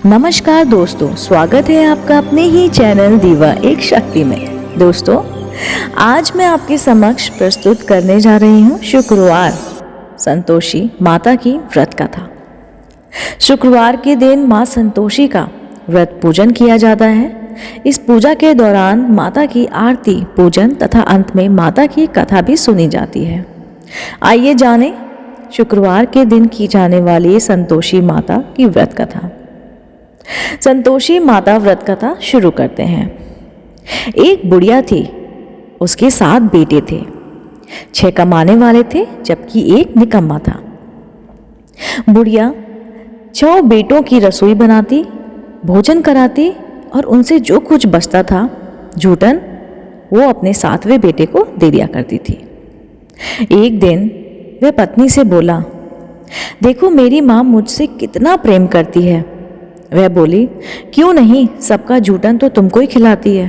नमस्कार दोस्तों, स्वागत है आपका अपने ही चैनल दीवा एक शक्ति में। दोस्तों, आज मैं आपके समक्ष प्रस्तुत करने जा रही हूँ शुक्रवार संतोषी माता की व्रत कथा। शुक्रवार के दिन माँ संतोषी का व्रत पूजन किया जाता है। इस पूजा के दौरान माता की आरती, पूजन तथा अंत में माता की कथा भी सुनी जाती है। आइए जानें शुक्रवार के दिन की जाने वाली संतोषी माता की व्रत कथा। संतोषी माता व्रत कथा शुरू करते हैं। एक बुढ़िया थी, उसके 7 बेटे थे। 6 कमाने वाले थे जबकि एक निकम्मा था। बुढ़िया 6 बेटों की रसोई बनाती, भोजन कराती और उनसे जो कुछ बचता था जूठन वो अपने 7वें बेटे को दे दिया करती थी। एक दिन वह पत्नी से बोला, देखो मेरी माँ मुझसे कितना प्रेम करती है। वह बोली, क्यों नहीं, सबका जूठन तो तुमको ही खिलाती है।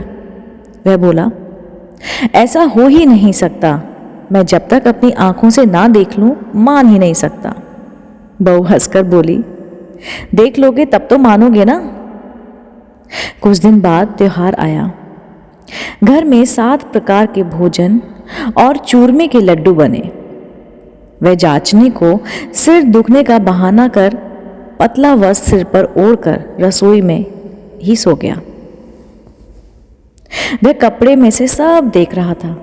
वह बोला, ऐसा हो ही नहीं सकता, मैं जब तक अपनी आंखों से ना देख लूं मान ही नहीं सकता। बहू हंसकर बोली, देख लोगे तब तो मानोगे ना। कुछ दिन बाद त्योहार आया। घर में 7 प्रकार के भोजन और चूरमे के लड्डू बने। वह जांचने को सिर दुखने का बहाना कर पतला वस्त्र सिर पर ओढ़कर रसोई में ही सो गया। वह कपड़े में से सब देख रहा था।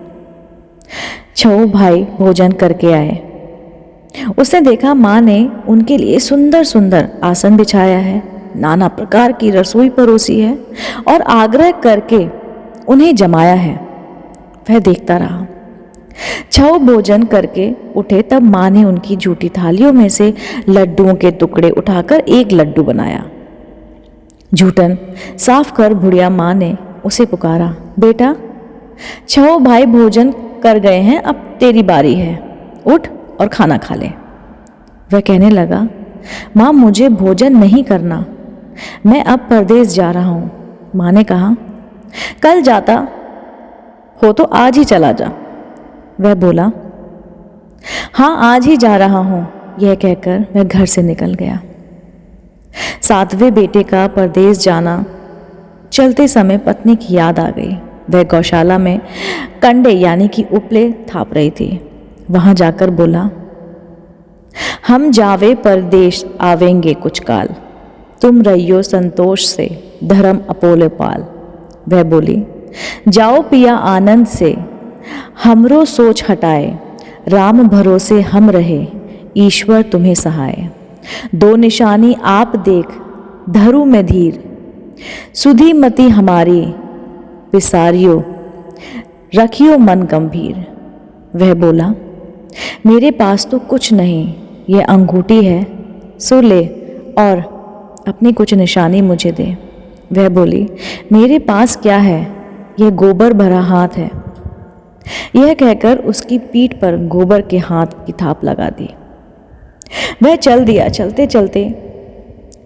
6 भाई भोजन करके आए। उसने देखा माँ ने उनके लिए सुंदर सुंदर आसन बिछाया है, नाना प्रकार की रसोई परोसी है और आग्रह करके उन्हें जमाया है। वह देखता रहा। 6 भोजन करके उठे तब माँ ने उनकी जूठी थालियों में से लड्डुओं के टुकड़े उठाकर एक लड्डू बनाया। जूठन साफ कर बुढ़िया माँ ने उसे पुकारा, बेटा 6 भाई भोजन कर गए हैं, अब तेरी बारी है, उठ और खाना खा ले। वह कहने लगा, माँ मुझे भोजन नहीं करना, मैं अब परदेश जा रहा हूँ। माँ ने कहा, कल जाता हो तो आज ही चला जा। वह बोला, हाँ आज ही जा रहा हूं। यह कहकर वह घर से निकल गया। 7वें बेटे का परदेश जाना चलते समय पत्नी की याद आ गई। वह गौशाला में कंडे यानी कि उपले थाप रही थी। वहां जाकर बोला, हम जावे परदेश आवेंगे कुछ काल, तुम रहियो संतोष से धर्म अपोले पाल। वह बोली, जाओ पिया आनंद से, हमरो सोच हटाए, राम भरोसे हम रहे, ईश्वर तुम्हें सहाय। 2 निशानी आप देख, धरु में धीर, सुधी मति हमारी, विसारियो, रखियो मन गंभीर। वह बोला, मेरे पास तो कुछ नहीं, यह अंगूठी है, सो ले और अपनी कुछ निशानी मुझे दे। वह बोली, मेरे पास क्या है, यह गोबर भरा हाथ है। यह कहकर उसकी पीठ पर गोबर के हाथ की थाप लगा दी। वह चल दिया। चलते चलते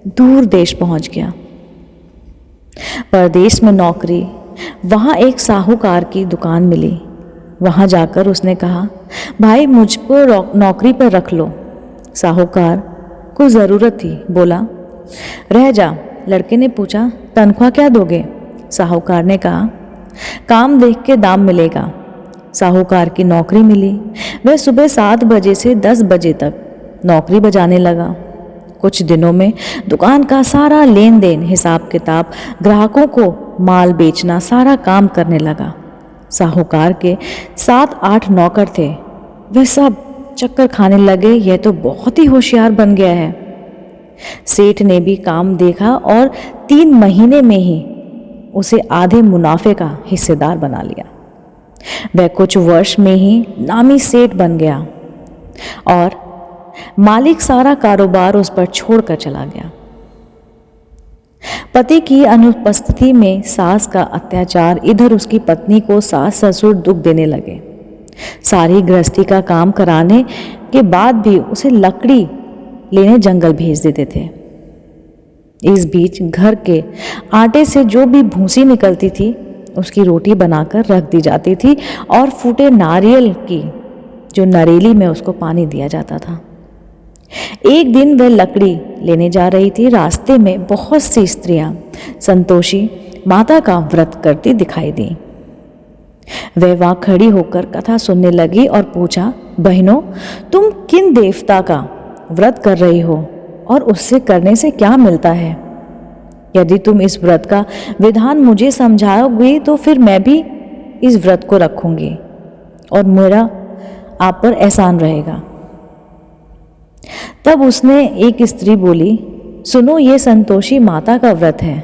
दूर देश पहुंच गया। परदेश में नौकरी, वहां एक साहूकार की दुकान मिली। वहां जाकर उसने कहा, भाई मुझको नौकरी पर रख लो। साहूकार को ज़रूरत थी, बोला, रह जा। लड़के ने पूछा, तनख्वाह क्या दोगे? साहूकार ने कहा, काम देख के दाम मिलेगा। साहूकार की नौकरी मिली। वह सुबह 7 बजे से 10 बजे तक नौकरी बजाने लगा। कुछ दिनों में दुकान का सारा लेन देन, हिसाब किताब, ग्राहकों को माल बेचना, सारा काम करने लगा। साहूकार के 7-8 नौकर थे। वह सब चक्कर खाने लगे, यह तो बहुत ही होशियार बन गया है। सेठ ने भी काम देखा और 3 महीने में ही उसे आधे मुनाफे का हिस्सेदार बना लिया। वह कुछ वर्ष में ही नामी सेठ बन गया और मालिक सारा कारोबार उस पर छोड़कर चला गया। पति की अनुपस्थिति में सास का अत्याचार, इधर उसकी पत्नी को सास ससुर दुख देने लगे। सारी गृहस्थी का काम कराने के बाद भी उसे लकड़ी लेने जंगल भेज देते थे। इस बीच घर के आटे से जो भी भूसी निकलती थी उसकी रोटी बनाकर रख दी जाती थी और फूटे नारियल की जो नरेली में उसको पानी दिया जाता था। एक दिन वह लकड़ी लेने जा रही थी। रास्ते में बहुत सी स्त्रियां संतोषी माता का व्रत करती दिखाई दी। वह वहां खड़ी होकर कथा सुनने लगी और पूछा, बहनों, तुम किन देवता का व्रत कर रही हो और उससे करने से क्या मिलता है? यदि तुम इस व्रत का विधान मुझे समझाओगे तो फिर मैं भी इस व्रत को रखूंगी और मेरा आप पर एहसान रहेगा। तब उसने एक स्त्री बोली, सुनो, ये संतोषी माता का व्रत है।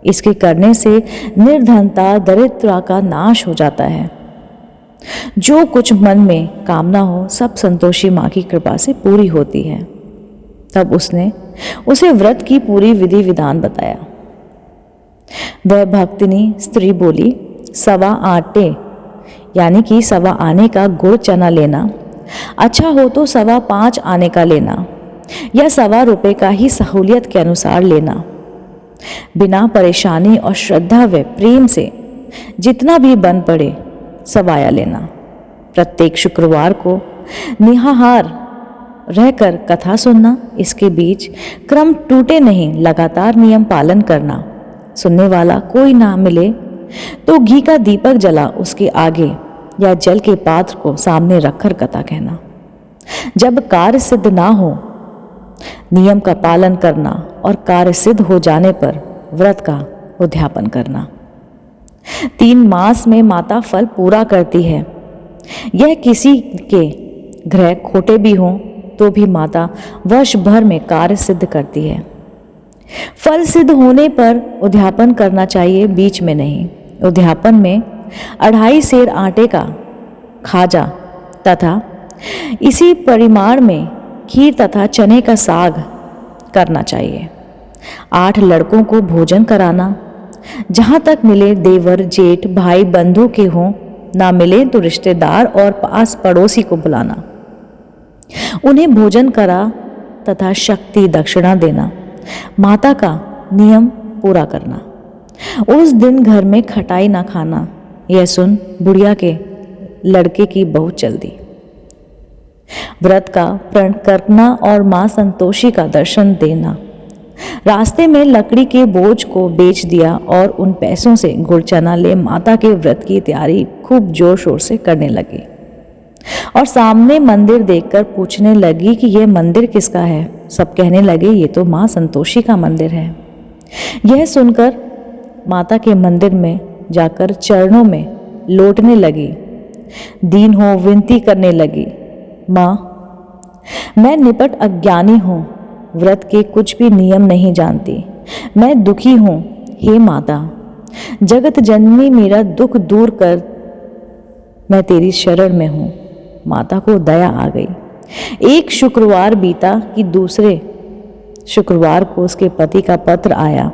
इसके करने से निर्धनता, दरिद्रता का नाश हो जाता है। जो कुछ मन में कामना हो सब संतोषी माँ की कृपा से पूरी होती है। तब उसने उसे व्रत की पूरी विधि विधान बताया। वह भक्तिनी स्त्री बोली, सवा आटे यानी कि सवा आने का गुड़ चना लेना, अच्छा हो तो 5.25 आने का लेना या 1.25 रुपये का ही सहूलियत के अनुसार लेना। बिना परेशानी और श्रद्धा व प्रेम से जितना भी बन पड़े सवाया लेना। प्रत्येक शुक्रवार को निहाहार रहकर कथा सुनना। इसके बीच क्रम टूटे नहीं, लगातार नियम पालन करना। सुनने वाला कोई ना मिले तो घी का दीपक जला उसके आगे या जल के पात्र को सामने रखकर कथा कहना। जब कार्य सिद्ध ना हो, नियम का पालन करना और कार्य सिद्ध हो जाने पर व्रत का उद्यापन करना। 3 मास में माता फल पूरा करती है। यह किसी के ग्रह खोटे भी हों तो भी माता वर्ष भर में कार्य सिद्ध करती है। फल सिद्ध होने पर उद्यापन करना चाहिए, बीच में नहीं। उद्यापन में 2.5 सेर आटे का खाजा तथा इसी परिमाण में खीर तथा चने का साग करना चाहिए। 8 लड़कों को भोजन कराना। जहाँ तक मिले देवर, जेठ, भाई, बंधु के हों, ना मिले तो रिश्तेदार और पास पड़ोसी को बुलाना। उन्हें भोजन करा तथा शक्ति दक्षिणा देना। माता का नियम पूरा करना। उस दिन घर में खटाई ना खाना। यह सुन बुढ़िया के लड़के की बहुत जल्दी। व्रत का प्रण करना और मां संतोषी का दर्शन देना। रास्ते में लकड़ी के बोझ को बेच दिया और उन पैसों से गुड़ चना ले माता के व्रत की तैयारी खूब जोर शोर से करने लगी और सामने मंदिर देखकर पूछने लगी कि यह मंदिर किसका है। सब कहने लगे, ये तो मां संतोषी का मंदिर है। यह सुनकर माता के मंदिर में जाकर चरणों में लौटने लगी। दीन हो विनती करने लगी, मां, मैं निपट अज्ञानी हूँ, व्रत के कुछ भी नियम नहीं जानती। मैं दुखी हूँ, हे माता, जगत जननी मेरा दुख दूर कर, मैं तेरी शरण में हूँ। माता को दया आ गई। एक शुक्रवार बीता कि दूसरे शुक्रवार को उसके पति का पत्र आया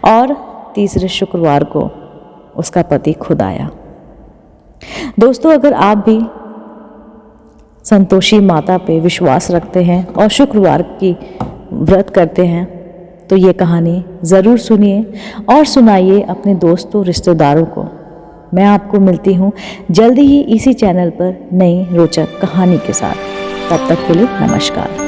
और तीसरे शुक्रवार को उसका पति खुद आया। दोस्तों, अगर आप भी संतोषी माता पे विश्वास रखते हैं और शुक्रवार की व्रत करते हैं तो ये कहानी ज़रूर सुनिए और सुनाइए अपने दोस्तों, रिश्तेदारों को। मैं आपको मिलती हूँ जल्दी ही इसी चैनल पर नई रोचक कहानी के साथ। तब तक के लिए नमस्कार।